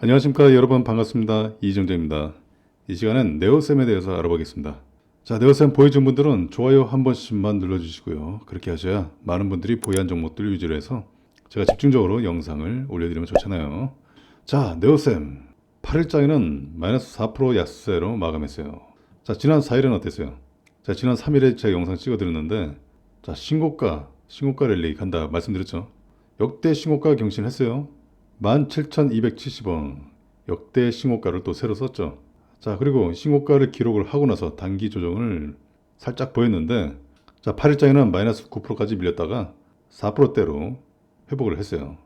안녕하십니까 여러분, 반갑습니다. 이정재입니다. 이 시간은 네오셈에 대해서 알아보겠습니다. 자, 네오셈 보여준 분들은 좋아요 한 번씩만 눌러주시고요. 그렇게 하셔야 많은 분들이 보유한 종목들 위주로 해서 제가 집중적으로 영상을 올려드리면 좋잖아요. 자, 네오셈 8일장에는 마이너스 4% 약세로 마감했어요. 자, 지난 4일은 어땠어요? 자, 지난 3일에 제가 영상 찍어드렸는데, 자, 신고가 랠리 간다 말씀드렸죠. 역대 신고가 경신했어요. 17,270원 역대 신고가를 또 새로 썼죠. 자, 그리고 신고가를 기록을 하고 나서 단기 조정을 살짝 보였는데, 자, 8일장에는 마이너스 9%까지 밀렸다가 4%대로 회복을 했어요.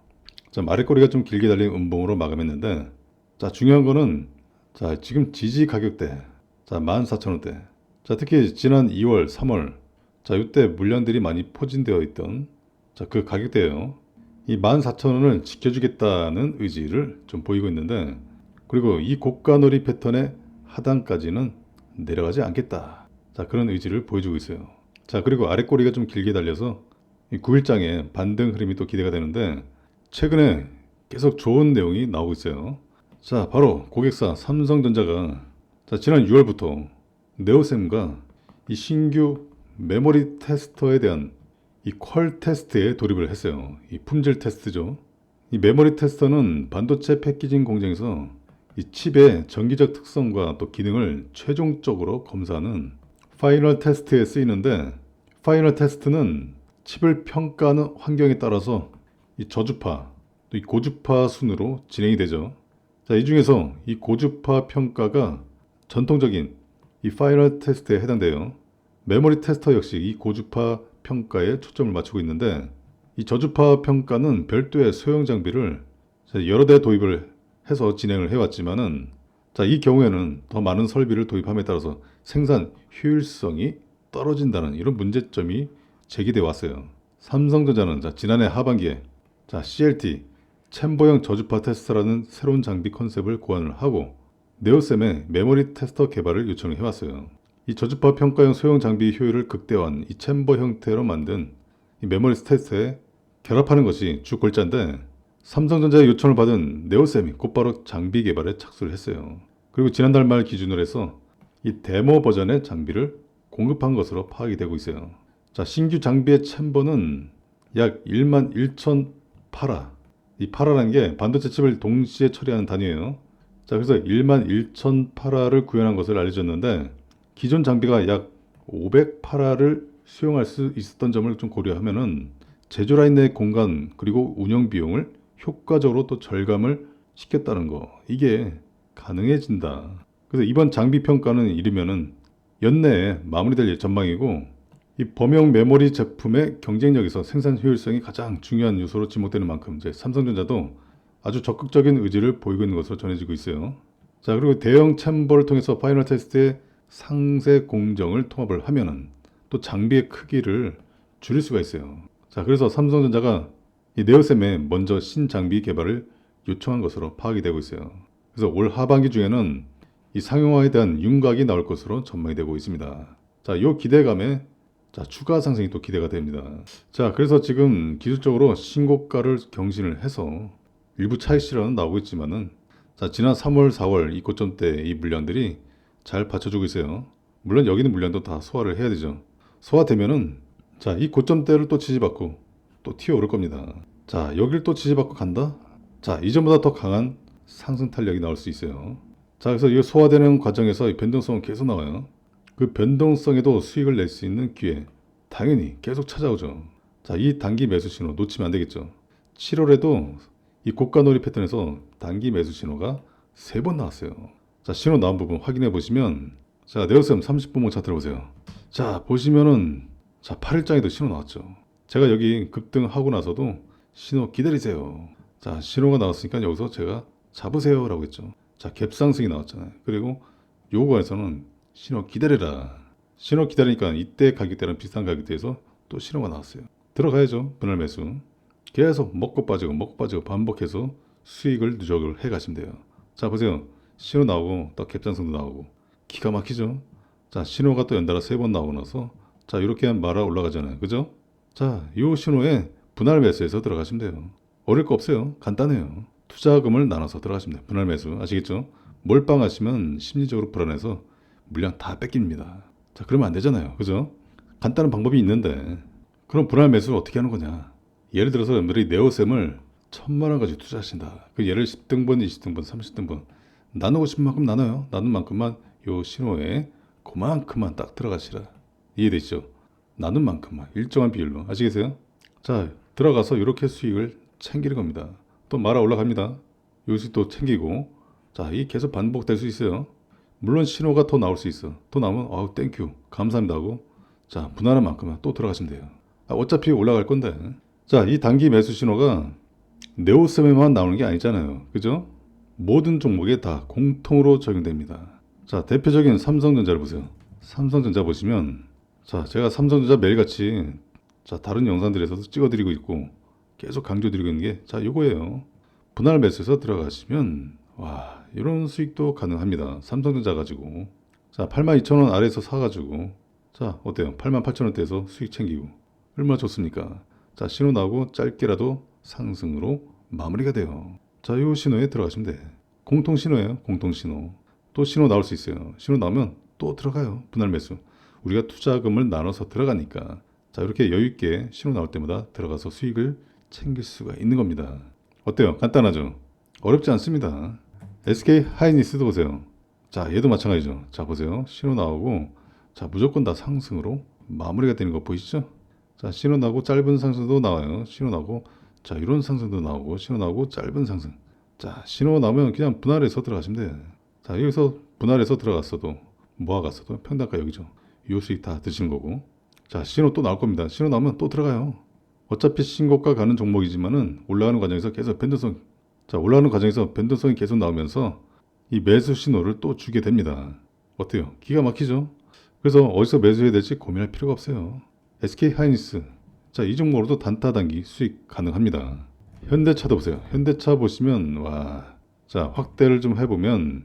자, 아랫꼬리가 좀 길게 달린 음봉으로 마감했는데, 자, 중요한 거는, 자, 지금 지지 가격대, 자, 14,000원대. 자, 특히 지난 2월, 3월, 자, 이때 물량들이 많이 포진되어 있던, 자, 그 가격대예요. 이 14,000원을 지켜주겠다는 의지를 좀 보이고 있는데, 그리고 이 고가놀이 패턴의 하단까지는 내려가지 않겠다. 자, 그런 의지를 보여주고 있어요. 자, 그리고 아랫꼬리가 좀 길게 달려서 이 9일장에 반등 흐름이 또 기대가 되는데, 최근에 계속 좋은 내용이 나오고 있어요. 자, 바로 고객사 삼성전자가, 자, 지난 6월부터 네오셈과 이 신규 메모리 테스터에 대한 이 퀄 테스트에 돌입을 했어요. 이 품질 테스트죠. 이 메모리 테스터는 반도체 패키징 공정에서 이 칩의 정기적 특성과 또 기능을 최종적으로 검사하는 파이널 테스트에 쓰이는데, 파이널 테스트는 칩을 평가하는 환경에 따라서 이 저주파, 또 이 고주파 순으로 진행이 되죠. 자, 이 중에서 이 고주파 평가가 전통적인 이 파이널 테스트에 해당돼요. 메모리 테스터 역시 이 고주파 평가에 초점을 맞추고 있는데, 이 저주파 평가는 별도의 소형 장비를 여러 대 도입을 해서 진행을 해왔지만은, 자, 이 경우에는 더 많은 설비를 도입함에 따라서 생산 효율성이 떨어진다는 이런 문제점이 제기돼 왔어요. 삼성전자는, 자, 지난해 하반기에, 자, CLT 챔버형 저주파 테스터라는 새로운 장비 컨셉을 고안을 하고 네오셈의 메모리 테스터 개발을 요청을 해왔어요. 이 저주파 평가형 소형 장비 효율을 극대화한 이 챔버 형태로 만든 이 메모리 테스트에 결합하는 것이 주 골자인데, 삼성전자의 요청을 받은 네오셈이 곧바로 장비 개발에 착수를 했어요. 그리고 지난달 말 기준으로 해서 이 데모 버전의 장비를 공급한 것으로 파악이 되고 있어요. 자, 신규 장비의 챔버는 약 11,000파라. 이 파라라는 게 반도체 칩을 동시에 처리하는 단위예요. 자, 그래서 11,000파라를 구현한 것을 알려졌는데, 기존 장비가 약 500파라를 수용할 수 있었던 점을 좀 고려하면은 제조 라인 내 공간 그리고 운영 비용을 효과적으로 또 절감을 시켰다는 거, 이게 가능해진다. 그래서 이번 장비 평가는 이르면은 연내에 마무리될 전망이고, 이 범용 메모리 제품의 경쟁력에서 생산 효율성이 가장 중요한 요소로 지목되는 만큼 이제 삼성전자도 아주 적극적인 의지를 보이고 있는 것으로 전해지고 있어요. 자, 그리고 대형 챔버를 통해서 파이널 테스트에 상세 공정을 통합을 하면은 또 장비의 크기를 줄일 수가 있어요. 자, 그래서 삼성전자가 이 네오셈에 먼저 신장비 개발을 요청한 것으로 파악이 되고 있어요. 그래서 올 하반기 중에는 이 상용화에 대한 윤곽이 나올 것으로 전망이 되고 있습니다. 자, 이 기대감에, 자, 추가 상승이 또 기대가 됩니다. 자, 그래서 지금 기술적으로 신고가를 경신을 해서 일부 차익 실현은 나오고 있지만은, 자, 지난 3월, 4월 이 고점대 이 물량들이 잘 받쳐주고 있어요. 물론 여기는 물량도 다 소화를 해야 되죠. 소화되면은, 자, 이 고점대를 또 지지받고 또 튀어오를 겁니다. 자, 여기를 또 지지받고 간다? 자, 이전보다 더 강한 상승 탄력이 나올 수 있어요. 자, 그래서 이 소화되는 과정에서 이 변동성은 계속 나와요. 그 변동성에도 수익을 낼 수 있는 기회, 당연히 계속 찾아오죠. 자, 이 단기 매수 신호 놓치면 안 되겠죠. 7월에도 이 고가놀이 패턴에서 단기 매수 신호가 3번 나왔어요. 자, 신호 나온 부분 확인해 보시면, 자, 네오셈 30분봉 차트를 보세요. 자, 보시면은, 자, 8일장에도 신호 나왔죠. 제가 여기 급등하고 나서도 신호 기다리세요. 자, 신호가 나왔으니까 여기서 제가 잡으세요 라고 했죠. 자, 갭상승이 나왔잖아요. 그리고 요 구간에서는 신호 기다려라. 신호 기다리니까 이때 가격대랑 비슷한 가격대에서 또 신호가 나왔어요. 들어가야죠. 분할 매수. 계속 먹고 빠지고 반복해서 수익을 누적을 해 가시면 돼요. 자, 보세요. 신호 나오고 또 갭상승도 나오고 기가 막히죠. 자, 신호가 또 연달아 3번 나오고 나서, 자, 이렇게 말아 올라가잖아요. 그죠? 자, 이 신호에 분할 매수해서 들어가시면 돼요. 어려울 거 없어요. 간단해요. 투자금을 나눠서 들어가시면 돼요. 분할 매수 아시겠죠? 몰빵하시면 심리적으로 불안해서 물량 다 뺏깁니다. 자, 그러면 안 되잖아요. 그죠? 간단한 방법이 있는데 그럼 분할 매수를 어떻게 하는 거냐? 예를 들어서 여러분들이 네오셈을 1,000만 원 가지고 투자하신다. 그 예를 10등분, 20등분, 30등분 나누고 싶은 만큼 나눠요. 나눈 만큼만 요 신호에 그만큼만 딱 들어가시라. 이해되시죠? 나눈 만큼만 일정한 비율로 아시겠어요? 자, 들어가서 이렇게 수익을 챙기는 겁니다. 또 말아 올라갑니다. 여기서 또 챙기고 자, 이 계속 반복될 수 있어요. 물론 신호가 더 나올 수 있어. 더 나오면 아우 땡큐 감사합니다 하고 자, 분할한 만큼만 또 들어가시면 돼요. 어차피 올라갈 건데. 자, 이 단기 매수 신호가 네오셈에만 나오는 게 아니잖아요. 그죠? 모든 종목에 다 공통으로 적용됩니다. 자, 대표적인 삼성전자를 보세요. 삼성전자 보시면 자, 제가 삼성전자 매일같이 자, 다른 영상들에서도 찍어드리고 있고 계속 강조드리고 있는 게 자, 요거예요. 분할 매수해서 들어가시면 와, 이런 수익도 가능합니다. 삼성전자 가지고 자, 82,000원 아래에서 사가지고 자, 어때요? 88,000원대에서 수익 챙기고 얼마나 좋습니까? 자, 신호 나오고 짧게라도 상승으로 마무리가 돼요. 자, 요 신호에 들어가시면 돼. 공통 신호예요. 공통 신호. 또 신호 나올 수 있어요. 신호 나오면 또 들어가요. 분할 매수. 우리가 투자금을 나눠서 들어가니까 자, 이렇게 여유 있게 신호 나올 때마다 들어가서 수익을 챙길 수가 있는 겁니다. 어때요? 간단하죠? 어렵지 않습니다. SK 하이닉스도 보세요. 자, 얘도 마찬가지죠. 자, 보세요. 신호 나오고 자, 무조건 다 상승으로 마무리가 되는 거 보이시죠? 자, 신호 나고 짧은 상승도 나와요. 신호 나고 자, 이런 상승도 나오고 신호 나오고 짧은 상승. 자, 신호 나오면 그냥 분할해서 들어가시면 돼요. 자, 여기서 분할해서 들어갔어도 모아갔어도 평단가 여기죠. 이 수익 다 드시는 거고. 자, 신호 또 나올 겁니다. 신호 나오면 또 들어가요. 어차피 신고가 가는 종목이지만은 올라가는 과정에서 계속 변동성. 자, 올라가는 과정에서 변동성이 계속 나오면서 이 매수 신호를 또 주게 됩니다. 어때요? 기가 막히죠? 그래서 어디서 매수해야 될지 고민할 필요가 없어요. SK 하이닉스. 자, 이 종목으로도 단타 단기 수익 가능합니다. 현대차도 보세요. 현대차 보시면 와, 자, 확대를 좀 해보면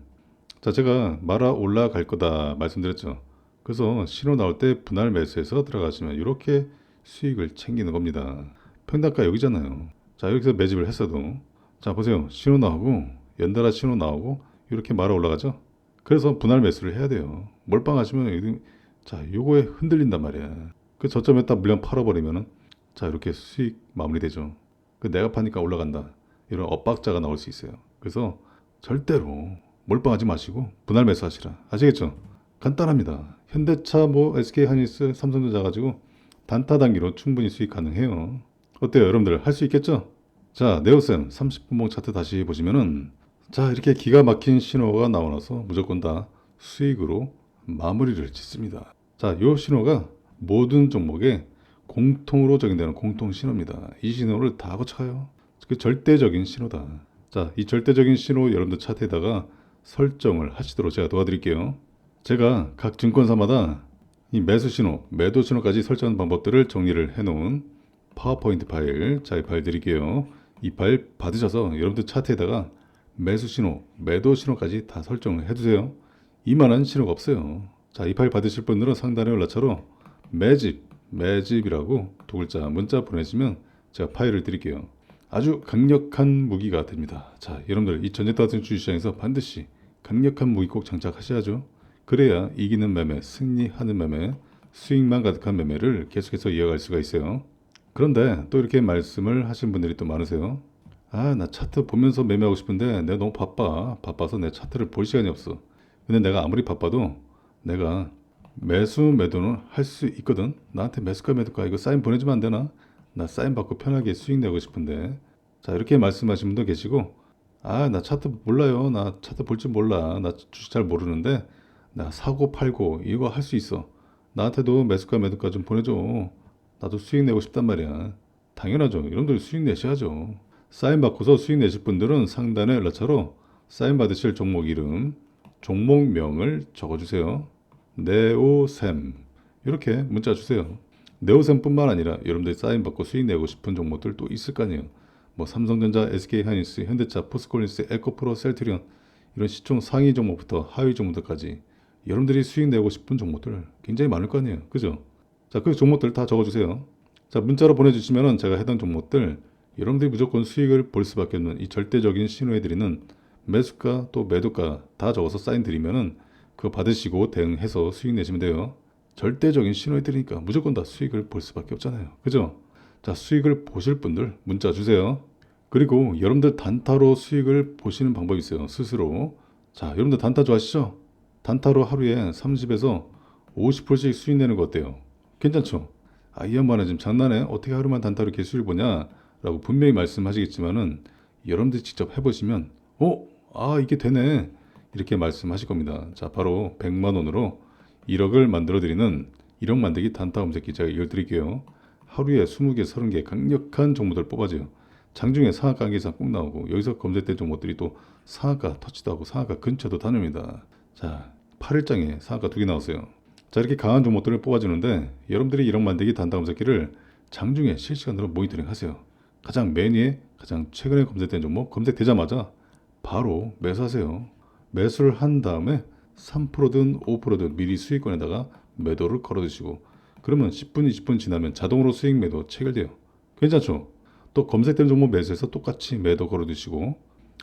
자, 제가 말아 올라갈 거다 말씀드렸죠. 그래서 신호 나올 때 분할 매수해서 들어가시면 이렇게 수익을 챙기는 겁니다. 평단가 여기잖아요. 자, 여기서 매집을 했어도 자, 보세요. 신호 나오고 연달아 신호 나오고 이렇게 말아 올라가죠. 그래서 분할 매수를 해야 돼요. 몰빵하시면 자, 요거에 흔들린단 말이야. 그 저점에 딱 물량 팔아버리면은 자, 이렇게 수익 마무리되죠. 그 내가 파니까 올라간다. 이런 엇박자가 나올 수 있어요. 그래서 절대로 몰빵하지 마시고 분할 매수하시라. 아시겠죠? 간단합니다. 현대차, 뭐 SK 하이닉스, 삼성전자 가지고 단타 단기로 충분히 수익 가능해요. 어때요, 여러분들? 할 수 있겠죠? 자, 네오셈 30분봉 차트 다시 보시면은 자, 이렇게 기가 막힌 신호가 나와서 무조건 다 수익으로 마무리를 짓습니다. 자, 요 신호가 모든 종목에 공통으로 적용되는 공통 신호입니다. 이 신호를 다 거쳐가요. 그 절대적인 신호다. 자, 이 절대적인 신호 여러분들 차트에다가 설정을 하시도록 제가 도와드릴게요. 제가 각 증권사마다 이 매수 신호, 매도 신호까지 설정하는 방법들을 정리를 해놓은 파워포인트 파일, 자, 이 파일 드릴게요. 이 파일 받으셔서 여러분들 차트에다가 매수 신호, 매도 신호까지 다 설정을 해두세요. 이만한 신호가 없어요. 자, 이 파일 받으실 분들은 상단에 연락처로 매집이라고 두 글자 문자 보내시면 제가 파일을 드릴게요. 아주 강력한 무기가 됩니다. 자, 여러분들 이 전쟁 같은 주식시장에서 반드시 강력한 무기 꼭 장착하셔야죠. 그래야 이기는 매매, 승리하는 매매, 수익만 가득한 매매를 계속해서 이어갈 수가 있어요. 그런데 또 이렇게 말씀을 하신 분들이 또 많으세요. 아, 나 차트 보면서 매매하고 싶은데 내가 너무 바빠서 내 차트를 볼 시간이 없어. 근데 내가 아무리 바빠도 내가 매수 매도는 할 수 있거든. 나한테 매수가 매도가 이거 사인 보내주면 안 되나? 나 사인 받고 편하게 수익 내고 싶은데. 자, 이렇게 말씀하신 분도 계시고, 아, 나 차트 몰라요. 나 차트 볼 줄 몰라. 나 주식 잘 모르는데 나 사고 팔고 이거 할 수 있어. 나한테도 매수가 매도가 좀 보내줘. 나도 수익 내고 싶단 말이야. 당연하죠. 여러분들 수익 내셔야죠. 사인 받고서 수익 내실 분들은 상단에 연락처로 사인 받으실 종목 이름, 종목명을 적어주세요. 네오셈 이렇게 문자 주세요. 네오셈뿐만 아니라 여러분들이 사인 받고 수익 내고 싶은 종목들 또 있을 거 아니에요. 뭐 삼성전자, SK 하이닉스, 현대차, 포스코리스, 에코프로, 셀트리온 이런 시총 상위 종목부터 하위 종목들까지 여러분들이 수익 내고 싶은 종목들 굉장히 많을 거 아니에요. 그죠? 자, 그 종목들 다 적어주세요. 자, 문자로 보내주시면은 제가 해당 종목들 여러분들이 무조건 수익을 볼 수밖에 없는 이 절대적인 신호해드리는 매수가 또 매도가 다 적어서 사인 드리면은 그거 받으시고 대응해서 수익 내시면 돼요. 절대적인 신호해드리니까 무조건 다 수익을 볼 수밖에 없잖아요. 그죠? 자, 수익을 보실 분들 문자 주세요. 그리고 여러분들 단타로 수익을 보시는 방법이 있어요. 스스로. 자, 여러분들 단타 좋아하시죠? 단타로 하루에 30에서 50%씩 수익 내는 거 어때요? 괜찮죠? 아, 이 양반은 지금 장난해? 어떻게 하루만 단타로 이렇게 수익을 보냐? 라고 분명히 말씀하시겠지만은 여러분들이 직접 해보시면 이게 되네 이렇게 말씀하실 겁니다. 자, 바로 100만 원으로 1억을 만들어 드리는 1억 만들기 단타 검색기 제가 이어드릴게요. 하루에 20개, 30개 강력한 정보들 뽑아줘요. 장중에 상한가 한개 이상 꼭 나오고 여기서 검색된 정보들이 또 상한가 터치도 하고 상한가 근처도 다닙니다. 자, 8일장에 상한가 2개 나왔어요. 자, 이렇게 강한 정보들을 뽑아주는데 여러분들이 1억 만들기 단타 검색기를 장중에 실시간으로 모니터링 하세요. 가장 맨 위에 가장 최근에 검색된 종목 검색되자마자 바로 매수하세요. 매수를 한 다음에 3%든 5%든 미리 수익권에다가 매도를 걸어두시고 그러면 10분, 20분 지나면 자동으로 수익 매도 체결돼요. 괜찮죠? 또 검색된 종목 매수해서 똑같이 매도 걸어두시고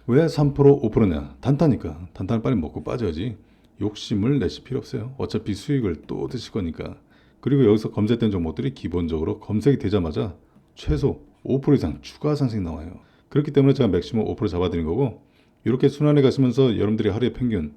왜 3%, 5%냐? 단타니까. 단타를 빨리 먹고 빠져야지. 욕심을 내실 필요 없어요. 어차피 수익을 또 드실 거니까. 그리고 여기서 검색된 종목들이 기본적으로 검색이 되자마자 최소 5% 이상 추가 상승이 나와요. 그렇기 때문에 제가 맥시멈 5% 잡아드린 거고 이렇게 순환해 가시면서 여러분들이 하루에 평균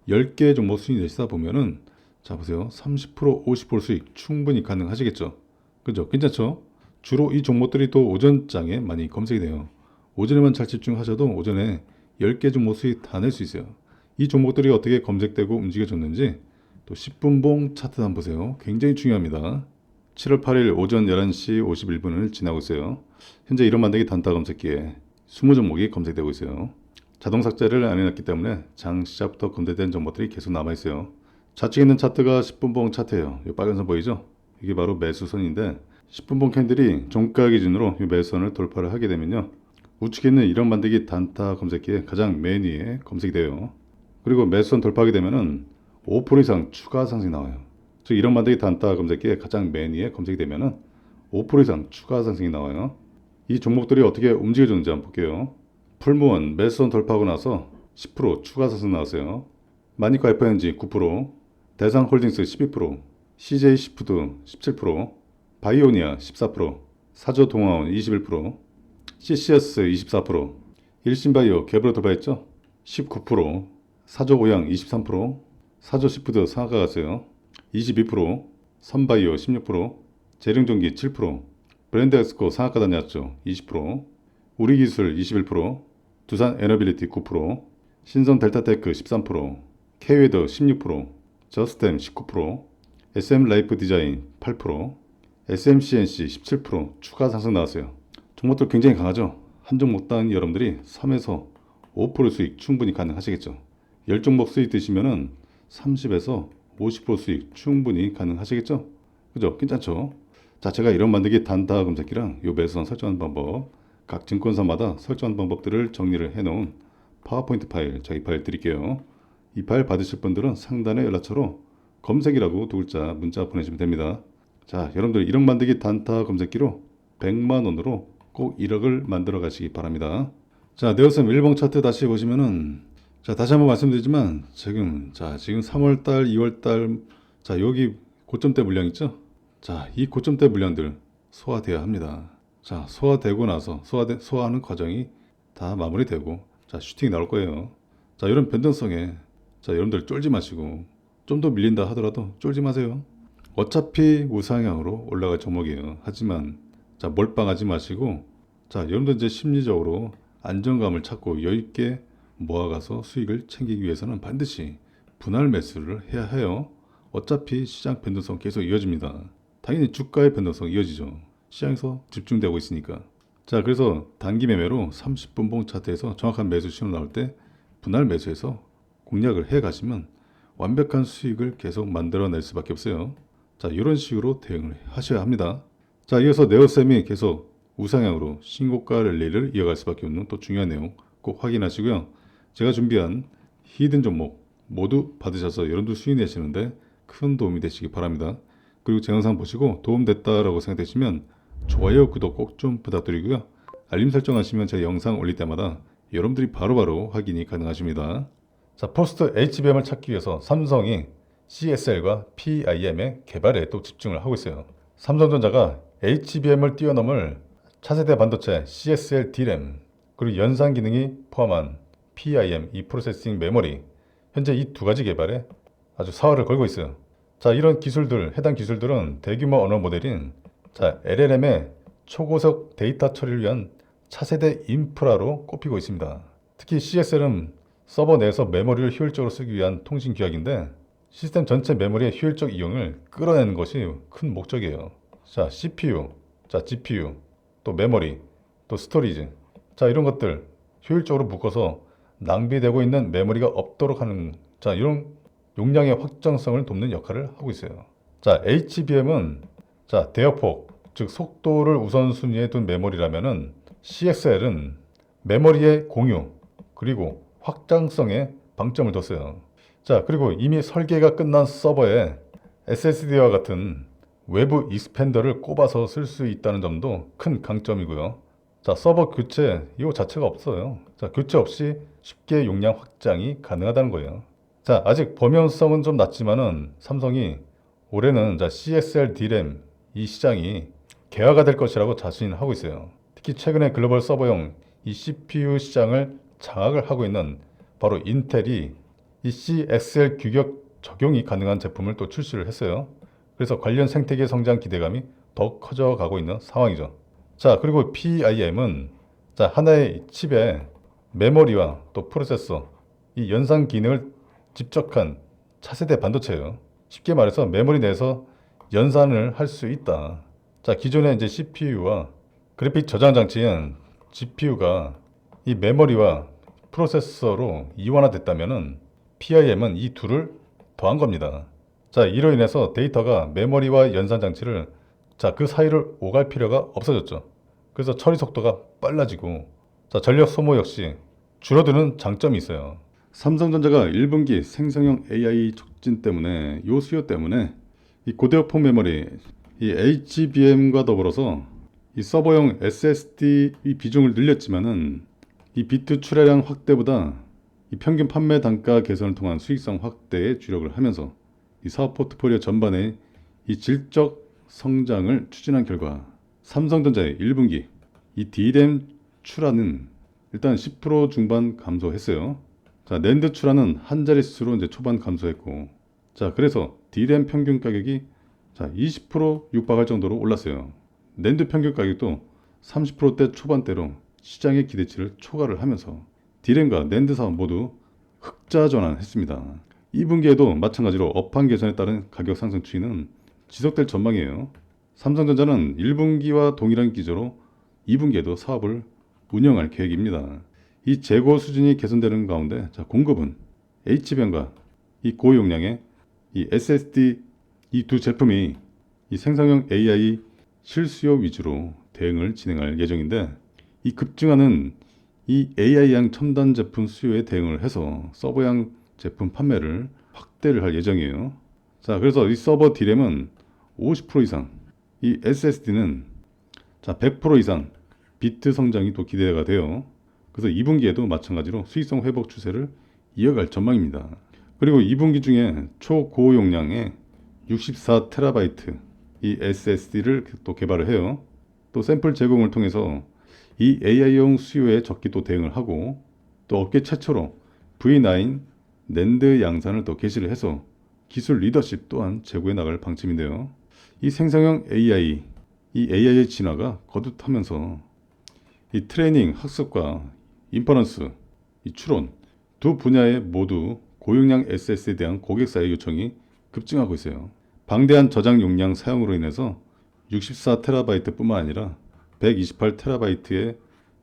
10개 종목 수익 내시다 보면은 자 보세요. 30%, 50% 수익 충분히 가능하시겠죠? 그죠? 괜찮죠? 주로 이 종목들이 또 오전장에 많이 검색이 돼요. 오전에만 잘 집중하셔도 오전에 10개 종목 수익 다 낼 수 있어요. 이 종목들이 어떻게 검색되고 움직여졌는지 또 10분봉 차트 한번 보세요. 굉장히 중요합니다. 7월 8일 오전 11시 51분을 지나고 있어요. 현재 1억 만들기 단타 검색기에 20종목이 검색되고 있어요. 자동 삭제를 안 해놨기 때문에 장 시작부터 검색된 정보들이 계속 남아있어요. 좌측에 있는 차트가 10분봉 차트예요. 이 빨간 선 보이죠? 이게 바로 매수선인데 10분봉 캔들이 종가 기준으로 이 매수선을 돌파를 하게 되면요. 우측에 있는 1억 만들기 단타 검색기에 가장 맨 위에 검색이 돼요. 그리고 매수선 돌파하게 되면은 5% 이상 추가 상승이 나와요. 즉 1억 만들기 단타 검색기에 가장 맨 위에 검색이 되면은 5% 이상 추가 상승이 나와요. 이 종목들이 어떻게 움직여졌는지 한번 볼게요. 풀무원 매수선 돌파하고 나서 10% 추가 상승 나왔어요. 마니카 FNG 9%, 대상홀딩스 12%, CJ 시푸드 17%, 바이오니아 14%, 사저동아원 21%, CCS 24%, 일신바이오 개별 돌파했죠? 19%, 사저오양 23%, 사저시푸드 상하가 갔어요. 22%, 선바이오 16%, 재릉전기 7%, 브랜드엑스코 상하가 다녔죠. 20%, 우리기술 21%, 두산 에너빌리티 9%, 신성 델타테크 13%, K웨더 16%, 저스템 19%, SM라이프 디자인 8%, SMCNC 17% 추가 상승 나왔어요. 종목들 굉장히 강하죠. 한 종목당 여러분들이 3에서 5% 수익 충분히 가능하시겠죠. 10종목 수익 드시면은 30에서 50% 수익 충분히 가능하시겠죠. 그죠? 괜찮죠? 자, 제가 이런 만들기 단타 검색기랑 요 매수선 설정하는 방법, 각 증권사마다 설정하는 방법들을 정리를 해놓은 파워포인트 파일, 제가 이 파일 드릴게요. 이 파일 받으실 분들은 상단에 연락처로 검색이라고 두 글자 문자 보내시면 됩니다. 자, 여러분들 1억 만들기 단타 검색기로 100만 원으로 꼭 1억을 만들어 가시기 바랍니다. 자, 네오쌤 일봉 차트 다시 보시면은 자, 다시 한번 말씀드리지만 지금 3월달, 2월달 자, 여기 고점대 물량 있죠? 자, 이 고점대 물량들 소화되어야 합니다. 자, 소화되고 나서 소화하는 과정이 다 마무리되고 자, 슈팅이 나올 거예요. 자, 이런 변동성에 자, 여러분들 쫄지 마시고 좀 더 밀린다 하더라도 쫄지 마세요. 어차피 우상향으로 올라갈 종목이에요. 하지만 자, 몰빵하지 마시고 자, 여러분들 이제 심리적으로 안정감을 찾고 여유있게 모아가서 수익을 챙기기 위해서는 반드시 분할 매수를 해야 해요. 어차피 시장 변동성 계속 이어집니다. 당연히 주가의 변동성 이어지죠. 시장에서 집중되고 있으니까. 자, 그래서 단기 매매로 30분봉 차트에서 정확한 매수 신호 나올 때 분할 매수해서 공략을 해 가시면 완벽한 수익을 계속 만들어낼 수밖에 없어요. 자, 이런 식으로 대응을 하셔야 합니다. 자, 이어서 네오쌤이 계속 우상향으로 신고가 랠리를 이어갈 수밖에 없는 또 중요한 내용 꼭 확인하시고요. 제가 준비한 히든 종목 모두 받으셔서 여러분들 수익 내시는데 큰 도움이 되시기 바랍니다. 그리고 제 영상 보시고 도움됐다라고 생각되시면 좋아요, 구독 꼭 좀 부탁드리고요. 알림 설정하시면 제 영상 올릴 때마다 여러분들이 바로바로 확인이 가능하십니다. 자, 포스트 HBM을 찾기 위해서 삼성이 CSL과 PIM의 개발에 또 집중을 하고 있어요. 삼성전자가 HBM을 뛰어넘을 차세대 반도체 CSL D램 그리고 연산 기능이 포함한 PIM 이 프로세싱 메모리 현재 이 두 가지 개발에 아주 사활을 걸고 있어요. 자, 이런 기술들, 해당 기술들은 대규모 언어 모델인 LLM의 초고속 데이터 처리를 위한 차세대 인프라로 꼽히고 있습니다. 특히 CSL은 서버 내에서 메모리를 효율적으로 쓰기 위한 통신 규약인데 시스템 전체 메모리의 효율적 이용을 끌어내는 것이 큰 목적이에요. 자, CPU, GPU, 또 메모리, 또 스토리지. 자, 이런 것들 효율적으로 묶어서 낭비되고 있는 메모리가 없도록 하는 이런 용량의 확장성을 돕는 역할을 하고 있어요. 자, HBM은 대역폭, 즉 속도를 우선순위에 둔 메모리라면은 CXL은 메모리의 공유 그리고 확장성에 방점을 뒀어요. 자, 그리고 이미 설계가 끝난 서버에 SSD와 같은 외부 익스펜더를 꼽아서 쓸 수 있다는 점도 큰 강점이고요. 자, 서버 교체 이거 자체가 없어요. 자, 교체 없이 쉽게 용량 확장이 가능하다는 거예요. 자, 아직 범용성은 좀 낮지만은 삼성이 올해는 CSL D램 이 시장이 개화가 될 것이라고 자신하고 있어요. 특히 최근에 글로벌 서버용 이 CPU 시장을 장악을 하고 있는 바로 인텔이 이 CXL 규격 적용이 가능한 제품을 또 출시를 했어요. 그래서 관련 생태계 성장 기대감이 더 커져가고 있는 상황이죠. 자, 그리고 PIM은 하나의 칩에 메모리와 또 프로세서 이 연산 기능을 집적한 차세대 반도체예요. 쉽게 말해서 메모리 내에서 연산을 할 수 있다. 자, 기존의 CPU와 그래픽 저장 장치인 GPU가 이 메모리와 프로세서로 이완화됐다면은 PIM은 이 둘을 더한 겁니다. 자, 이로 인해서 데이터가 메모리와 연산 장치를 그 사이를 오갈 필요가 없어졌죠. 그래서 처리 속도가 빨라지고 전력 소모 역시 줄어드는 장점이 있어요. 삼성전자가 1분기 생성형 AI 촉진 때문에 요 수요 때문에 이 고대역폭 메모리 이 HBM과 더불어서 이 서버용 SSD 이 비중을 늘렸지만은 이 비트 출하량 확대보다 이 평균 판매 단가 개선을 통한 수익성 확대에 주력을 하면서 이 사업 포트폴리오 전반의 이 질적 성장을 추진한 결과 삼성전자의 1분기 이 D램 출하는 일단 10% 중반 감소했어요. 자, 낸드 출하는 한 자릿수로 초반 감소했고, 그래서 D램 평균 가격이 20% 육박할 정도로 올랐어요. 낸드 평균 가격도 30%대 초반대로 시장의 기대치를 초과를 하면서 D램과 낸드 사업 모두 흑자 전환했습니다. 2분기에도 마찬가지로 업황 개선에 따른 가격 상승 추이는 지속될 전망이에요. 삼성전자는 1분기와 동일한 기조로 2분기에도 사업을 운영할 계획입니다. 이 재고 수준이 개선되는 가운데 공급은 HBM과 이 고용량의 이 SSD 이 두 제품이 이 생성형 AI 실수요 위주로 대응을 진행할 예정인데 이 급증하는 이 AI향 첨단 제품 수요에 대응을 해서 서버향 제품 판매를 확대를 할 예정이에요. 자, 그래서 이 서버 D램은 50% 이상, 이 SSD는 100% 이상 비트 성장이 또 기대가 돼요. 그래서 2분기에도 마찬가지로 수익성 회복 추세를 이어갈 전망입니다. 그리고 2분기 중에 초고용량의 64TB 이 SSD를 또 개발을 해요. 또 샘플 제공을 통해서 이 AI용 수요에 적기 또 대응을 하고 또 업계 최초로 V9 낸드 양산을 또 개시를 해서 기술 리더십 또한 제고해 나갈 방침인데요. 이 생성형 AI, 이 AI의 진화가 거듭하면서 이 트레이닝 학습과 인퍼런스, 이 추론 두 분야에 모두 고용량 SSD에 대한 고객사의 요청이 급증하고 있어요. 방대한 저장 용량 사용으로 인해서 64TB 뿐만 아니라 128TB의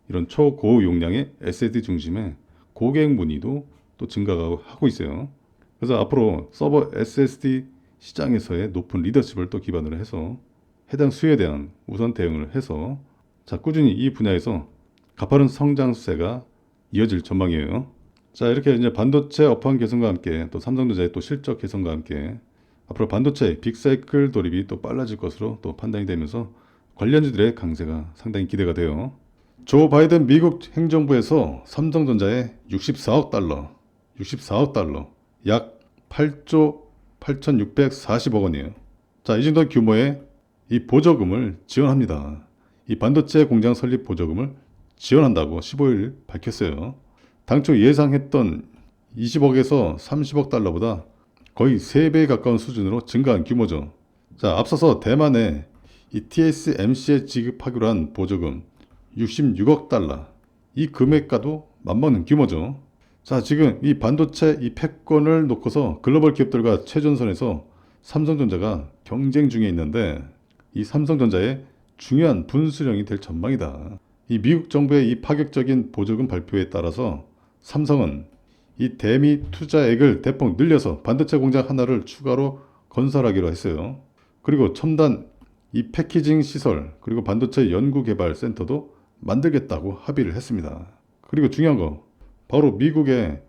이런 초고용량의 SSD 중심의 고객 문의도 또 증가하고 있어요. 그래서 앞으로 서버 SSD 시장에서의 높은 리더십을 또 기반으로 해서 해당 수요에 대한 우선 대응을 해서 꾸준히 이 분야에서 가파른 성장세가 이어질 전망이에요. 이렇게 반도체 업황 개선과 함께 또 삼성전자의 또 실적 개선과 함께 앞으로 반도체 빅사이클 돌입이 또 빨라질 것으로 또 판단이 되면서 관련주들의 강세가 상당히 기대가 돼요. 조 바이든 미국 행정부에서 삼성전자에 64억 달러, 약 8조 8,640억 원이에요. 자, 이 정도 규모의 이 보조금을 지원합니다. 이 반도체 공장 설립 보조금을 지원한다고 15일 밝혔어요. 당초 예상했던 20억에서 30억 달러보다 거의 3배에 가까운 수준으로 증가한 규모죠. 자, 앞서서 대만에 이 TSMC에 지급하기로 한 보조금 66억 달러. 이 금액과도 맞먹는 규모죠. 자, 지금 이 반도체 이 패권을 놓고서 글로벌 기업들과 최전선에서 삼성전자가 경쟁 중에 있는데 이 삼성전자의 중요한 분수령이 될 전망이다. 이 미국 정부의 이 파격적인 보조금 발표에 따라서 삼성은 이 대미 투자액을 대폭 늘려서 반도체 공장 하나를 추가로 건설하기로 했어요. 그리고 첨단 이 패키징 시설 그리고 반도체 연구개발 센터도 만들겠다고 합의를 했습니다. 그리고 중요한 거 바로 미국의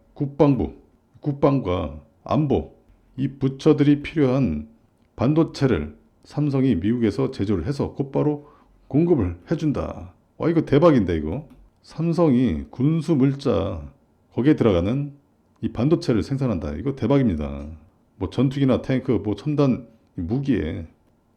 국방과 안보 이 부처들이 필요한 반도체를 삼성이 미국에서 제조를 해서 곧바로 공급을 해준다. 와, 이거 대박인데 이거. 삼성이 군수 물자 거기에 들어가는 이 반도체를 생산한다. 이거 대박입니다. 뭐 전투기나 탱크, 뭐 첨단 무기에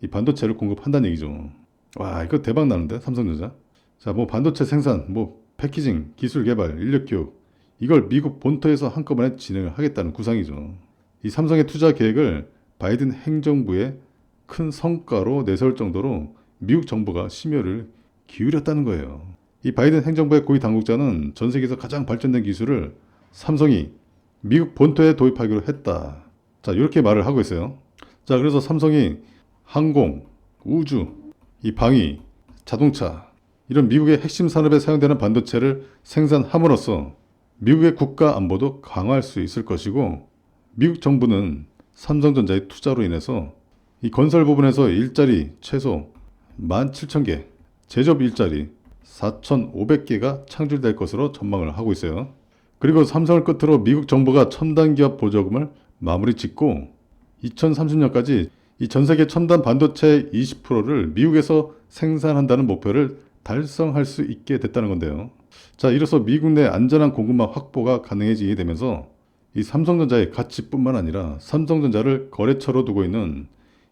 이 반도체를 공급한다는 얘기죠. 와, 이거 대박 나는데 삼성전자. 자, 뭐 반도체 생산, 뭐 패키징, 기술 개발, 인력 교육 이걸 미국 본토에서 한꺼번에 진행을 하겠다는 구상이죠. 이 삼성의 투자 계획을 바이든 행정부의 큰 성과로 내세울 정도로 미국 정부가 심혈을 기울였다는 거예요. 이 바이든 행정부의 고위 당국자는 전 세계에서 가장 발전된 기술을 삼성이 미국 본토에 도입하기로 했다. 자, 이렇게 말을 하고 있어요. 자, 그래서 삼성이 항공, 우주, 이 방위, 자동차 이런 미국의 핵심 산업에 사용되는 반도체를 생산함으로써 미국의 국가 안보도 강화할 수 있을 것이고 미국 정부는 삼성전자의 투자로 인해서 이 건설 부분에서 일자리 최소 17,000개, 제조업 일자리 4,500개가 창출될 것으로 전망을 하고 있어요. 그리고 삼성을 끝으로 미국 정부가 첨단 기업 보조금을 마무리 짓고 2030년까지 이 전 세계 첨단 반도체 20%를 미국에서 생산한다는 목표를 달성할 수 있게 됐다는 건데요. 자, 이로써 미국 내 안전한 공급망 확보가 가능해지게 되면서 이 삼성전자의 가치뿐만 아니라 삼성전자를 거래처로 두고 있는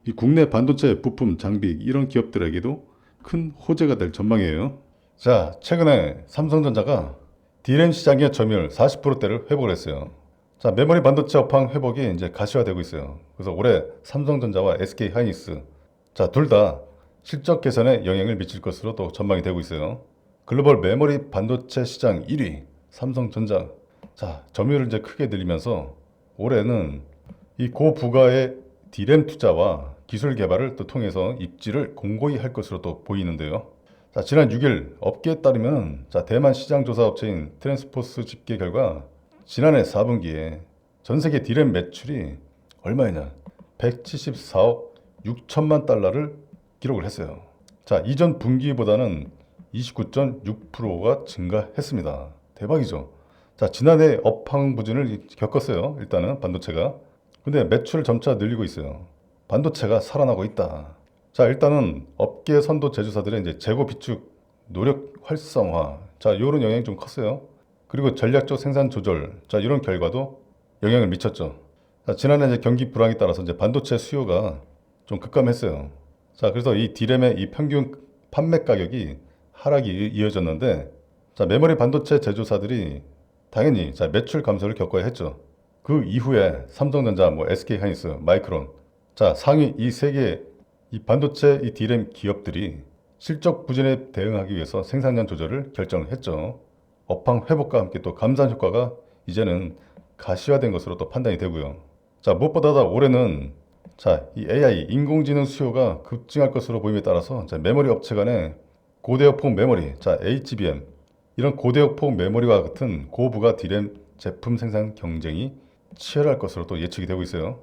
이 국내 반도체 부품 장비 이런 기업들에게도 큰 호재가 될 전망이에요. 자, 최근에 삼성전자가 D램 시장의 점유율 40%대를 회복을 했어요. 자, 메모리 반도체 업황 회복이 이제 가시화되고 있어요. 그래서 올해 삼성전자와 SK 하이닉스, 자, 둘 다 실적 개선에 영향을 미칠 것으로 또 전망이 되고 있어요. 글로벌 메모리 반도체 시장 1위 삼성전자. 자, 점유율을 이제 크게 늘리면서 올해는 이 고부가의 D램 투자와 기술 개발을 또 통해서 입지를 공고히 할 것으로 또 보이는데요. 자, 지난 6일 업계에 따르면 자, 대만 시장 조사 업체인 트랜스포스 집계 결과 지난해 4분기에 전 세계 D램 매출이 얼마였냐? 174억 6천만 달러를 기록을 했어요. 자, 이전 분기보다는 29.6%가 증가했습니다. 대박이죠. 자, 지난해 업황 부진을 겪었어요. 일단은 반도체가. 근데 매출을 점차 늘리고 있어요. 반도체가 살아나고 있다. 자, 일단은 업계 선도 제조사들의 이제 재고 비축 노력 활성화. 자, 이런 영향이 좀 컸어요. 그리고 전략적 생산 조절. 자, 이런 결과도 영향을 미쳤죠. 자, 지난해 이제 경기 불황에 따라서 이제 반도체 수요가 좀 급감했어요. 자, 그래서 이 D램의 이 평균 판매 가격이 하락이 이어졌는데, 자, 메모리 반도체 제조사들이 당연히 자, 매출 감소를 겪어야 했죠. 그 이후에 삼성전자, 뭐 SK 하이닉스, 마이크론, 자, 상위 이 세 개 이 반도체 이 D램 기업들이 실적 부진에 대응하기 위해서 생산량 조절을 결정을 했죠. 업황 회복과 함께 또 감산 효과가 이제는 가시화된 것으로 또 판단이 되고요. 자, 무엇보다 올해는 자, 이 AI 인공지능 수요가 급증할 것으로 보임에 따라서 자, 메모리 업체 간의 고대역폭 메모리, 자, HBM 이런 고대역폭 메모리와 같은 고부가 D램 제품 생산 경쟁이 치열할 것으로 또 예측이 되고 있어요.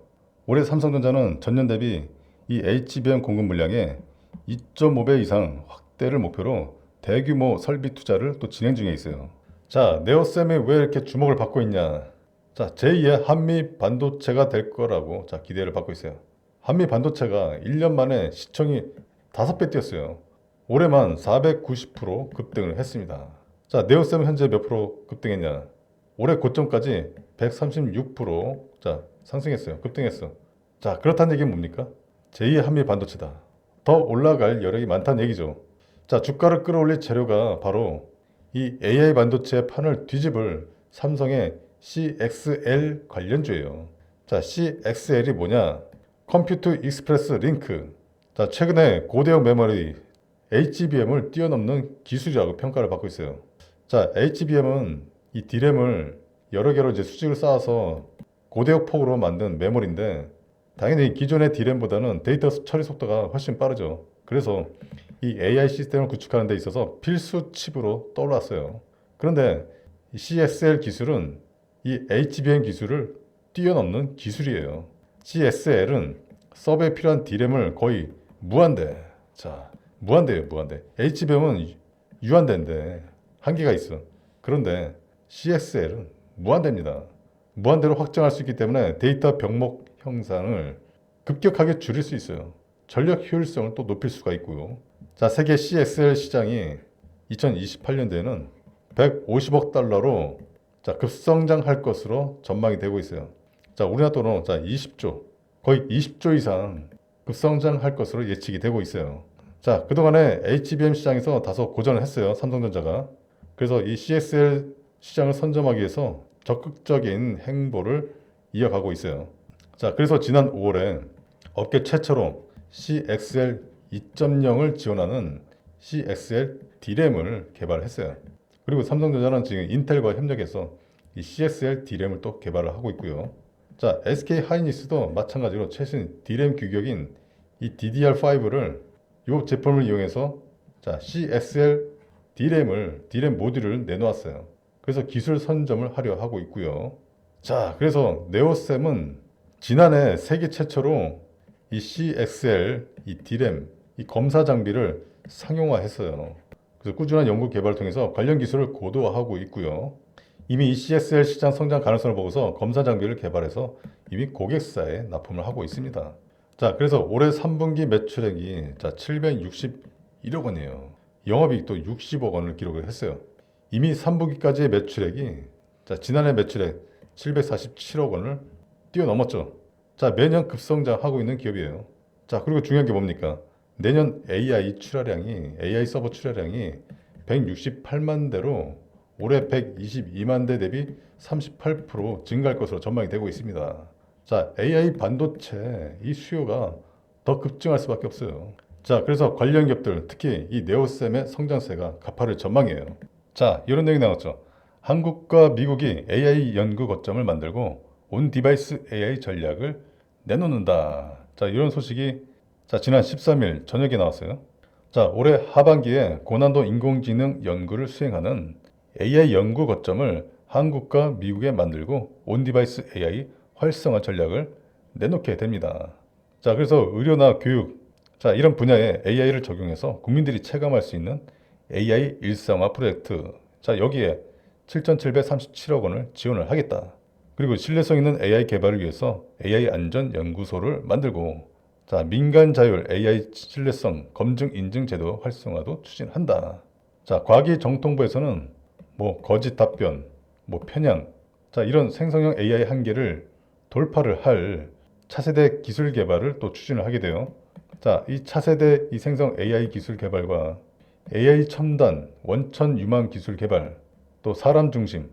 올해 삼성전자는 전년 대비 이 HBM 공급 물량의 2.5배 이상 확대를 목표로 대규모 설비 투자를 또 진행 중에 있어요. 자, 네오셈이 왜 이렇게 주목을 받고 있냐? 자, 제2의 한미 반도체가 될 거라고 자, 기대를 받고 있어요. 한미 반도체가 1년 만에 시총이 5배 뛰었어요. 올해만 490% 급등을 했습니다. 자, 네오셈은 현재 몇 프로 급등했냐? 올해 고점까지 136% 자, 상승했어요. 급등했어. 자, 그렇다는 얘기는 뭡니까? 제2의 한미 반도체다. 더 올라갈 여력이 많다는 얘기죠. 자, 주가를 끌어올릴 재료가 바로 이 AI 반도체 판을 뒤집을 삼성의 CXL 관련주예요. 자, CXL이 뭐냐? 컴퓨터 익스프레스 링크. 자, 최근에 고대역 메모리 HBM을 뛰어넘는 기술이라고 평가를 받고 있어요. 자, HBM은 이 D램을 여러 개로 이제 수직을 쌓아서 고대역 폭으로 만든 메모리인데, 당연히 기존의 D램보다는 데이터 처리 속도가 훨씬 빠르죠. 그래서 이 AI 시스템을 구축하는 데 있어서 필수 칩으로 떠올랐어요. 그런데 이 CXL 기술은 이 HBM 기술을 뛰어넘는 기술이에요. CXL은 서버에 필요한 D램을 거의 무한대. 자, 무한대예요, 무한대. HBM은 유한대인데 한계가 있어. 그런데 CXL은 무한대입니다. 무한대로 확장할 수 있기 때문에 데이터 병목 형상을 급격하게 줄일 수 있어요. 전력 효율성을 또 높일 수가 있고요. 자, 세계 CXL 시장이 2028년도에는 150억 달러로 자, 급성장할 것으로 전망이 되고 있어요. 자, 우리나라 돈으로 자, 20조, 거의 20조 이상 급성장할 것으로 예측이 되고 있어요. 자, 그동안에 HBM 시장에서 다소 고전을 했어요. 삼성전자가. 그래서 이 CXL 시장을 선점하기 위해서 적극적인 행보를 이어가고 있어요. 자, 그래서 지난 5월에 업계 최초로 CXL 2.0을 지원하는 CXL D램을 개발했어요. 그리고 삼성전자는 지금 인텔과 협력해서 이 CXL D램을 또 개발을 하고 있고요. 자, SK 하이닉스도 마찬가지로 최신 D램 규격인 이 DDR5를 이 제품을 이용해서 자, CXL D램 모듈을 내놓았어요. 그래서 기술 선점을 하려 하고 있고요. 자, 그래서 네오셈은 지난해 세계 최초로 이 CXL, 이 D램, 이 검사 장비를 상용화했어요. 그래서 꾸준한 연구 개발을 통해서 관련 기술을 고도화하고 있고요. 이미 이 CXL 시장 성장 가능성을 보고서 검사 장비를 개발해서 이미 고객사에 납품을 하고 있습니다. 자, 그래서 올해 3분기 매출액이 자, 761억 원이에요. 영업이익도 60억 원을 기록을 했어요. 이미 3분기까지의 매출액이 자, 지난해 매출액 747억 원을 뛰어넘었죠. 자, 매년 급성장하고 있는 기업이에요. 자, 그리고 중요한 게 뭡니까? 내년 AI 서버 출하량이 168만 대로 올해 122만 대 대비 38% 증가할 것으로 전망이 되고 있습니다. 자, AI 반도체 이 수요가 더 급증할 수밖에 없어요. 자, 그래서 관련 기업들, 특히 이 네오셈의 성장세가 가파를 전망이에요. 자, 이런 얘기 나왔죠. 한국과 미국이 AI 연구 거점을 만들고 온 디바이스 AI 전략을 내놓는다. 자, 이런 소식이 자, 지난 13일 저녁에 나왔어요. 자, 올해 하반기에 고난도 인공지능 연구를 수행하는 AI 연구 거점을 한국과 미국에 만들고 온 디바이스 AI 활성화 전략을 내놓게 됩니다. 자, 그래서 의료나 교육, 자, 이런 분야에 AI를 적용해서 국민들이 체감할 수 있는 AI 일상화 프로젝트. 자, 여기에 7,737억 원을 지원을 하겠다. 그리고 신뢰성 있는 AI 개발을 위해서 AI 안전 연구소를 만들고 자, 민간 자율 AI 신뢰성 검증 인증 제도 활성화도 추진한다. 자, 과기 정통부에서는 뭐 거짓 답변, 뭐 편향, 자, 이런 생성형 AI 한계를 돌파를 할 차세대 기술 개발을 또 추진을 하게 돼요. 자, 이 차세대 이 생성 AI 기술 개발과 AI 첨단 원천 유망 기술 개발, 또 사람 중심,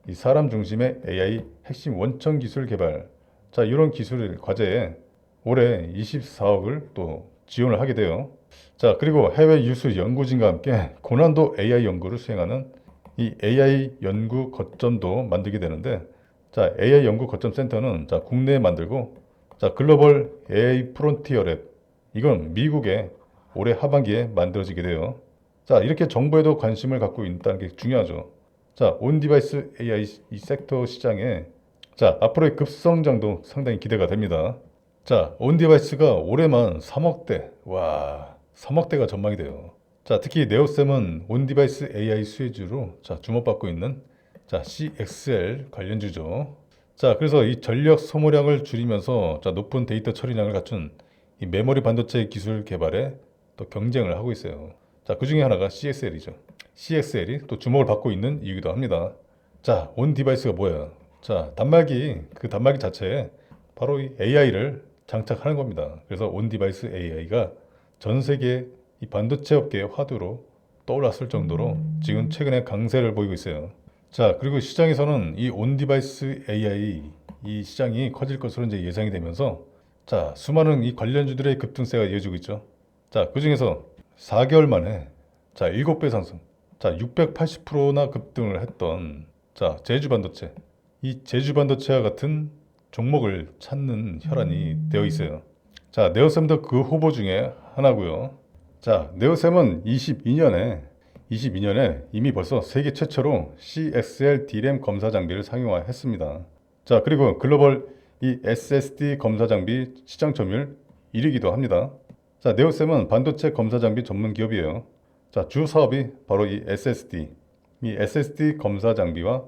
이 사람 중심의 AI 핵심 원천 기술 개발, 자, 이런 기술 과제에 올해 24억을 또 지원을 하게 돼요. 자, 그리고 해외 유수 연구진과 함께 고난도 AI 연구를 수행하는 이 AI 연구 거점도 만들게 되는데, 자, AI 연구 거점 센터는 자, 국내에 만들고, 자, 글로벌 AI 프론티어 랩, 이건 미국에 올해 하반기에 만들어지게 돼요. 자, 이렇게 정부에도 관심을 갖고 있다는 게 중요하죠. 자, 온 디바이스 AI 이 섹터 시장에 자, 앞으로의 급성장도 상당히 기대가 됩니다. 자, 온 디바이스가 올해만 3억대, 와, 3억대가 전망이 돼요. 자, 특히 네오셈은 온 디바이스 AI 수혜주로 자, 주목받고 있는 자, CXL 관련주죠. 자, 그래서 이 전력 소모량을 줄이면서 자, 높은 데이터 처리량을 갖춘 이 메모리 반도체 기술 개발에 또 경쟁을 하고 있어요. 자, 그 중에 하나가 CXL이죠. CXL이 또 주목을 받고 있는 이유기도 합니다. 자, 온 디바이스가 뭐야? 자, 그 단말기 자체에 바로 이 AI를 장착하는 겁니다. 그래서 온 디바이스 AI가 전 세계 이 반도체 업계의 화두로 떠올랐을 정도로 지금 최근에 강세를 보이고 있어요. 자, 그리고 시장에서는 이 온 디바이스 AI 이 시장이 커질 것으로 이제 예상이 되면서 자, 수많은 이 관련주들의 급등세가 이어지고 있죠. 자, 그 중에서 4개월 만에 자, 7배 상승. 자, 680%나 급등을 했던 자, 제주 반도체. 이 제주 반도체와 같은 종목을 찾는 혈안이 되어 있어요. 자, 네오셈도 그 후보 중에 하나고요. 자, 네오셈은 22년에 이미 벌써 세계 최초로 CXL D램 검사 장비를 상용화했습니다. 자, 그리고 글로벌 이 SSD 검사 장비 시장 점유율 1위기도 합니다. 자, 네오셈은 반도체 검사 장비 전문 기업이에요. 자, 주 사업이 바로 이 SSD 검사 장비와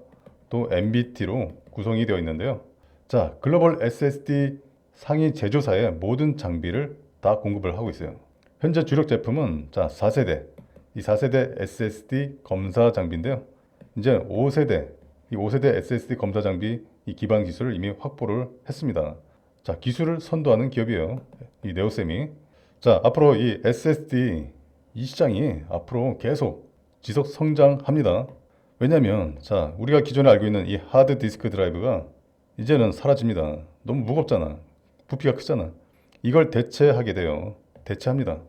또 MBT로 구성이 되어 있는데요. 자, 글로벌 SSD 상위 제조사의 모든 장비를 다 공급을 하고 있어요. 현재 주력 제품은 자, 4세대, 이 4세대 SSD 검사 장비인데요. 이제 5세대 SSD 검사 장비 이 기반 기술을 이미 확보를 했습니다. 자, 기술을 선도하는 기업이에요. 이 네오셈이. 자, 앞으로 이 SSD 이 시장이 앞으로 계속 지속 성장합니다. 왜냐면 자, 우리가 기존에 알고 있는 이 하드 디스크 드라이브가 이제는 사라집니다. 너무 무겁잖아. 부피가 크잖아. 이걸 대체하게 돼요. 대체합니다.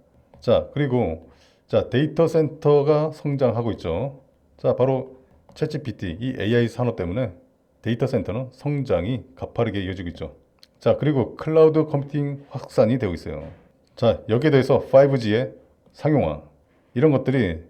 자, 그리고 자, 데이터 센터가 성장하고 있죠. 자, 바로 챗GPT 이 AI 산업 때문에 데이터 센터는 성장이 가파르게 이어지고 있죠. 자, 그리고 클라우드 컴퓨팅 확산이 되고 있어요. 자, 여기에 대해서 5G의 상용화 이런 것들이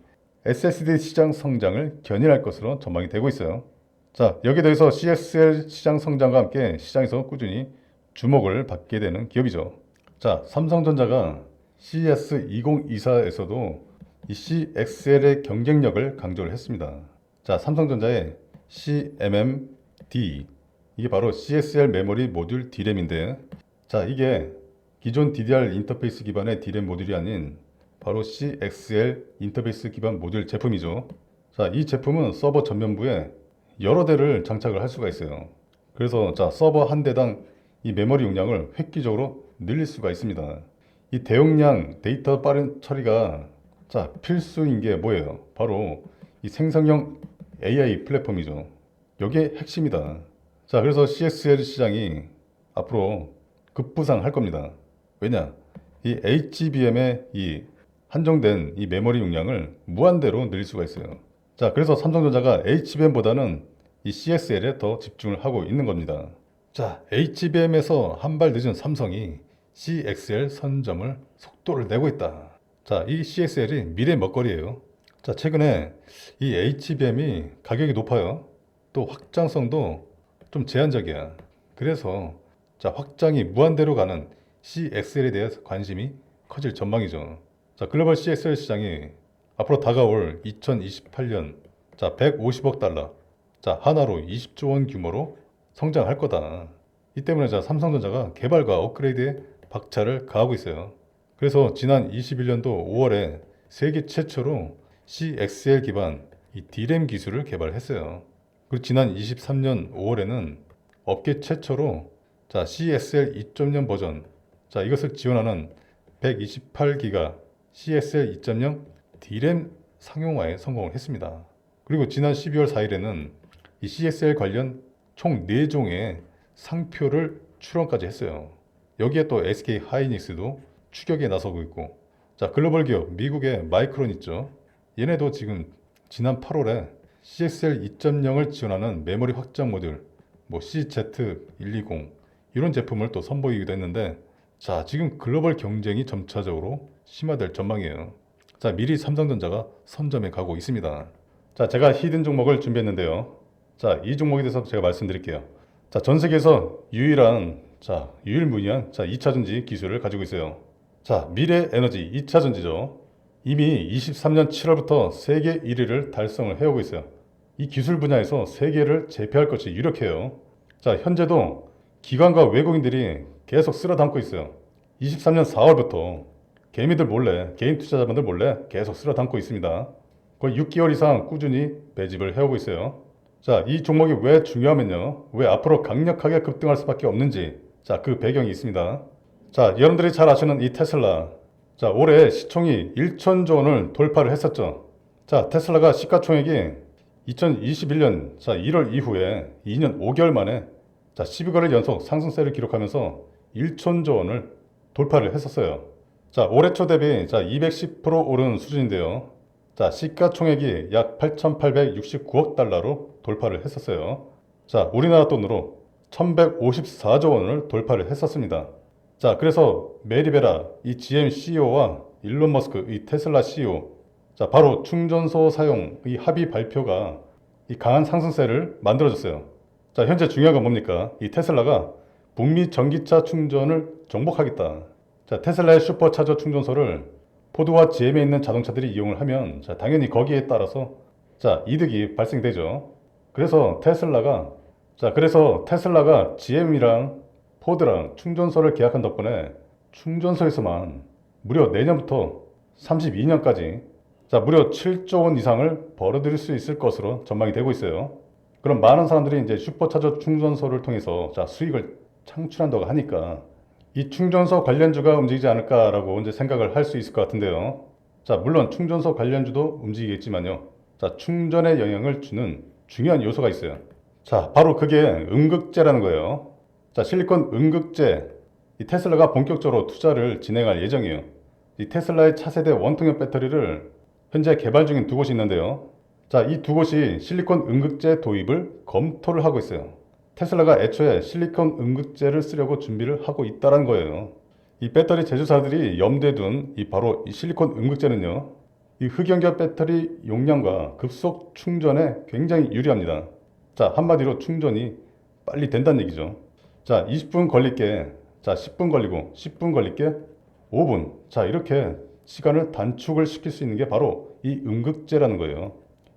SSD 시장 성장을 견인할 것으로 전망이 되고 있어요. 자, 여기에 대해서 CXL 시장 성장과 함께 시장에서 꾸준히 주목을 받게 되는 기업이죠. 자, 삼성전자가 CES 2024에서도 이 CXL의 경쟁력을 강조를 했습니다. 자, 삼성전자의 CMMD 이게 바로 CXL 메모리 모듈 D램인데 자, 이게 기존 DDR 인터페이스 기반의 D램 모듈이 아닌 바로 CXL 인터페이스 기반 모듈 제품이죠. 자, 이 제품은 서버 전면부에 여러 대를 장착을 할 수가 있어요. 그래서 자, 서버 한 대당 이 메모리 용량을 획기적으로 늘릴 수가 있습니다. 이 대용량 데이터 빠른 처리가 자, 필수인 게 뭐예요? 바로 이 생성형 AI 플랫폼이죠. 이게 핵심이다. 자, 그래서 CXL 시장이 앞으로 급부상할 겁니다. 왜냐? 이 HBM의 이 한정된 이 메모리 용량을 무한대로 늘릴 수가 있어요. 자, 그래서 삼성전자가 HBM보다는 이 CXL에 더 집중을 하고 있는 겁니다. 자, HBM에서 한 발 늦은 삼성이 CXL 선점을 속도를 내고 있다. 자, 이 CXL이 미래 먹거리예요. 자, 최근에 이 HBM이 가격이 높아요. 또 확장성도 좀 제한적이야. 그래서 자, 확장이 무한대로 가는 CXL에 대해서 관심이 커질 전망이죠. 자, 글로벌 CXL 시장이 앞으로 다가올 2028년 자, 150억 달러 자, 하나로 20조 원 규모로 성장할 거다. 이 때문에 자, 삼성전자가 개발과 업그레이드에 박차를 가하고 있어요. 그래서 지난 21년도 5월에 세계 최초로 CXL 기반 이 D램 기술을 개발했어요. 그리고 지난 23년 5월에는 업계 최초로 자, CXL 2.0 버전 자, 이것을 지원하는 128기가 CXL 2.0 D램 상용화에 성공을 했습니다. 그리고 지난 12월 4일에는 이 CXL 관련 총 4종의 상표를 출원까지 했어요. 여기에 또 SK 하이닉스도 추격에 나서고 있고 자, 글로벌 기업 미국의 마이크론 있죠. 얘네도 지금 지난 8월에 CXL 2.0을 지원하는 메모리 확장 모듈 뭐 CZ120 이런 제품을 또 선보이기도 했는데 자, 지금 글로벌 경쟁이 점차적으로 심화될 전망이에요. 자, 미리 삼성전자가 선점해 가고 있습니다. 자, 제가 히든 종목을 준비했는데요. 자, 이 종목에 대해서 제가 말씀드릴게요. 자, 전 세계에서 유일무이한 2차전지 기술을 가지고 있어요. 자, 미래에너지 2차전지죠. 이미 23년 7월부터 세계 1위를 달성을 해오고 있어요. 이 기술 분야에서 세계를 제패할 것이 유력해요. 자, 현재도 기관과 외국인들이 계속 쓸어 담고 있어요. 23년 4월부터 개미들 몰래, 개인 투자자분들 몰래 계속 쓸어 담고 있습니다. 거의 6개월 이상 꾸준히 매집을 해오고 있어요. 자, 이 종목이 왜 중요하면요. 왜 앞으로 강력하게 급등할 수밖에 없는지, 자, 그 배경이 있습니다. 자, 여러분들이 잘 아시는 이 테슬라. 자, 올해 시총이 1천조 원을 돌파를 했었죠. 자, 테슬라가 시가총액이 2021년 1월 이후에 2년 5개월 만에 12거래일 연속 상승세를 기록하면서 1천조 원을 돌파를 했었어요. 자, 올해 초 대비 210% 오른 수준인데요. 자, 시가총액이 약 8,869억 달러로 돌파를 했었어요. 자, 우리나라 돈으로 1,154조 원을 돌파를 했었습니다. 자, 그래서 메리베라 이 GM CEO와 일론 머스크 이 테슬라 CEO, 자, 바로 충전소 사용 이 합의 발표가 이 강한 상승세를 만들어줬어요. 자, 현재 중요한 건 뭡니까? 이 테슬라가 북미 전기차 충전을 정복하겠다. 자, 테슬라의 슈퍼차저 충전소를 포드와 GM에 있는 자동차들이 이용을 하면 당연히 거기에 따라서 이득이 발생되죠. 그래서 테슬라가 GM이랑 포드랑 충전소를 계약한 덕분에 충전소에서만 무려 내년부터 32년까지 무려 7조 원 이상을 벌어들일 수 있을 것으로 전망이 되고 있어요. 그럼 많은 사람들이 이제 슈퍼차저 충전소를 통해서 수익을 창출한다고 하니까 이 충전소 관련주가 움직이지 않을까라고 이제 생각을 할 수 있을 것 같은데요. 자, 물론 충전소 관련주도 움직이겠지만요. 자, 충전에 영향을 주는 중요한 요소가 있어요. 자, 바로 그게 음극재라는 거예요. 자, 실리콘 음극재. 이 테슬라가 본격적으로 투자를 진행할 예정이에요. 이 테슬라의 차세대 원통형 배터리를 현재 개발 중인 두 곳이 있는데요. 자, 이 두 곳이 실리콘 음극재 도입을 검토를 하고 있어요. 테슬라가 애초에 실리콘 음극재를 쓰려고 준비를 하고 있다는 거예요. 이 배터리 제조사들이 염두에 둔 바로 이 실리콘 음극재는요. 이 흑연결 배터리 용량과 급속 충전에 굉장히 유리합니다. 자, 한마디로 충전이 빨리 된다는 얘기죠. 자, 20분 걸릴 게 10분 걸리고 10분 걸릴 게 5분. 자, 이렇게 시간을 단축을 시킬 수 있는 게 바로 이 음극재라는 거예요.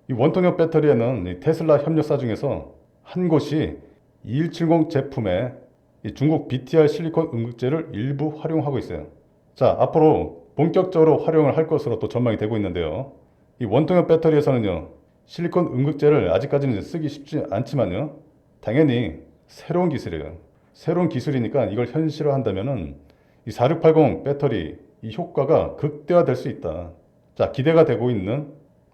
이 원통형 배터리에는 이 테슬라 협력사 중에서 한 곳이 2170 제품의 이 중국 BTR 실리콘 음극재를 일부 활용하고 있어요. 자, 앞으로 본격적으로 활용을 할 것으로 또 전망이 되고 있는데요. 이 원통형 배터리에서는요, 실리콘 음극재를 아직까지는 쓰기 쉽지 않지만요, 당연히 새로운 기술이에요. 새로운 기술이니까 이걸 현실화한다면은 이 4680 배터리 이 효과가 극대화될 수 있다. 자, 기대가 되고 있는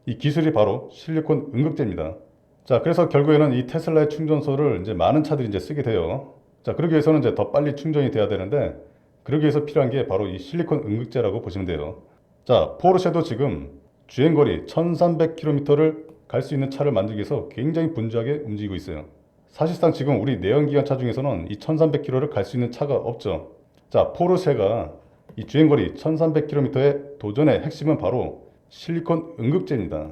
이 기술이 바로 실리콘 음극재입니다. 자, 그래서 결국에는 이 테슬라의 충전소를 이제 많은 차들이 이제 쓰게 돼요. 자, 그러기 위해서는 이제 더 빨리 충전이 돼야 되는데, 그러기 위해서 필요한 게 바로 이 실리콘 음극재라고 보시면 돼요. 자, 포르쉐도 지금 주행거리 1300km를 갈 수 있는 차를 만들기 위해서 굉장히 분주하게 움직이고 있어요. 사실상 지금 우리 내연기관차 중에서는 이 1300km를 갈 수 있는 차가 없죠. 자, 포르쉐가 이 주행거리 1300km의 도전의 핵심은 바로 실리콘 음극재입니다.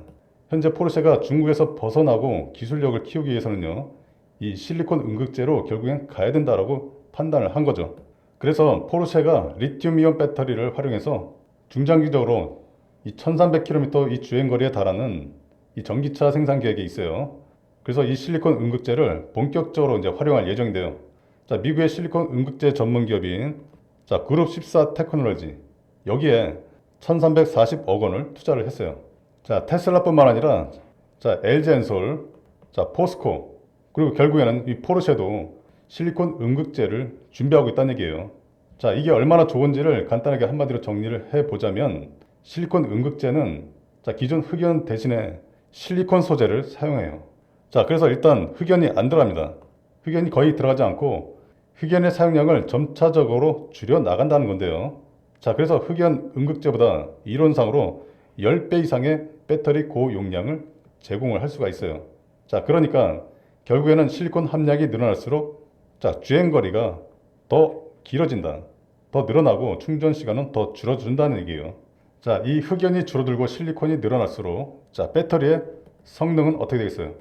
현재 포르쉐가 중국에서 벗어나고 기술력을 키우기 위해서는요, 이 실리콘 음극재로 결국엔 가야 된다라고 판단을 한 거죠. 그래서 포르쉐가 리튬이온 배터리를 활용해서 중장기적으로 이 1300km 이 주행거리에 달하는 이 전기차 생산 계획이 있어요. 그래서 이 실리콘 음극재를 본격적으로 이제 활용할 예정인데요. 자, 미국의 실리콘 음극재 전문 기업인 그룹 14 테크놀로지, 여기에 1340억 원을 투자를 했어요. 자, 테슬라뿐만 아니라 LG엔솔, 포스코, 그리고 결국에는 이 포르쉐도 실리콘 음극재를 준비하고 있다는 얘기예요. 자, 이게 얼마나 좋은지를 간단하게 한마디로 정리를 해보자면, 실리콘 음극재는 기존 흑연 대신에 실리콘 소재를 사용해요. 자, 그래서 일단 흑연이 안 들어갑니다. 흑연이 거의 들어가지 않고 흑연의 사용량을 점차적으로 줄여 나간다는 건데요. 자, 그래서 흑연 음극재보다 이론상으로 10배 이상의 배터리 고용량을 제공을 할 수가 있어요. 자, 그러니까 결국에는 실리콘 함량이 늘어날수록 주행거리가 더 길어진다. 더 늘어나고 충전 시간은 더 줄어든다는 얘기예요. 자, 이 흑연이 줄어들고 실리콘이 늘어날수록 배터리의 성능은 어떻게 되겠어요?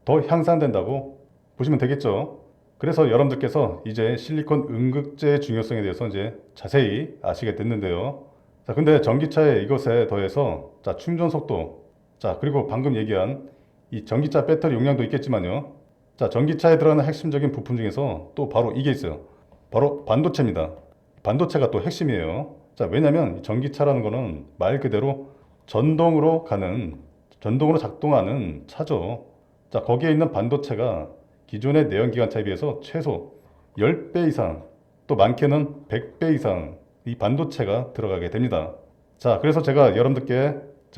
더 향상된다고 보시면 되겠죠. 그래서 여러분들께서 이제 실리콘 음극재의 중요성에 대해서 이제 자세히 아시게 됐는데요. 자, 근데 전기차에 이것에 더해서 충전 속도, 그리고 방금 얘기한 이 전기차 배터리 용량도 있겠지만요. 자, 전기차에 들어가는 핵심적인 부품 중에서 또 바로 이게 있어요. 바로 반도체입니다. 반도체가 또 핵심이에요. 자, 왜냐면 이 전기차라는 거는 말 그대로 전동으로 전동으로 작동하는 차죠. 자, 거기에 있는 반도체가 기존의 내연기관차에 비해서 최소 10배 이상, 또 많게는 100배 이상 이 반도체가 들어가게 됩니다. 자, 그래서 제가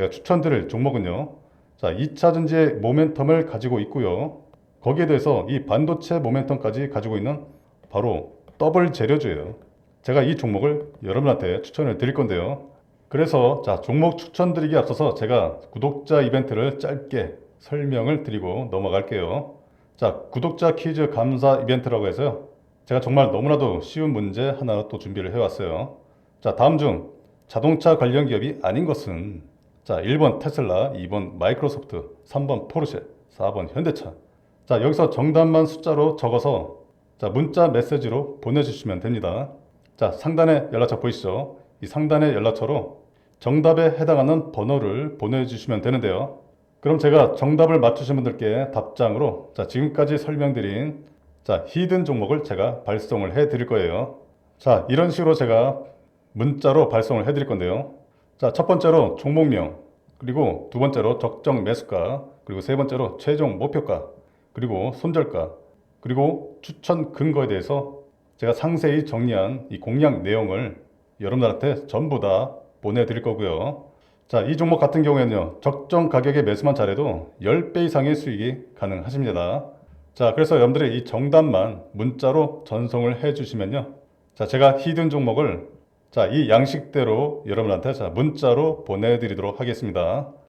추천드릴 종목은요. 자, 2차 전지의 모멘텀을 가지고 있고요. 거기에 대해서 이 반도체 모멘텀까지 가지고 있는 바로 더블 재료주예요. 제가 이 종목을 여러분한테 추천을 드릴 건데요. 그래서 자, 종목 추천드리기 앞서서 제가 구독자 이벤트를 짧게 설명을 드리고 넘어갈게요. 자, 구독자 퀴즈 감사 이벤트라고 해서요. 제가 정말 너무나도 쉬운 문제 하나 또 준비를 해왔어요. 자, 다음 중 자동차 관련 기업이 아닌 것은 자, 1번 테슬라, 2번 마이크로소프트, 3번 포르쉐, 4번 현대차. 자, 여기서 정답만 숫자로 적어서 자, 문자 메시지로 보내주시면 됩니다. 자, 상단에 연락처 보이시죠? 이 상단의 연락처로 정답에 해당하는 번호를 보내주시면 되는데요. 그럼 제가 정답을 맞추신 분들께 답장으로 자, 지금까지 설명드린 자, 히든 종목을 제가 발송을 해 드릴 거예요. 자, 이런 식으로 제가 문자로 발송을 해 드릴 건데요. 자, 첫 번째로 종목명, 그리고 두 번째로 적정 매수가, 그리고 세 번째로 최종 목표가, 그리고 손절가, 그리고 추천 근거에 대해서 제가 상세히 정리한 이 공략 내용을 여러분들한테 전부 다 보내드릴 거고요. 자, 이 종목 같은 경우에는요, 적정 가격에 매수만 잘해도 10배 이상의 수익이 가능하십니다. 자, 그래서 여러분들이 이 정답만 문자로 전송을 해 주시면요. 자, 제가 히든 종목을 자, 이 양식대로 여러분한테 자, 문자로 보내드리도록 하겠습니다.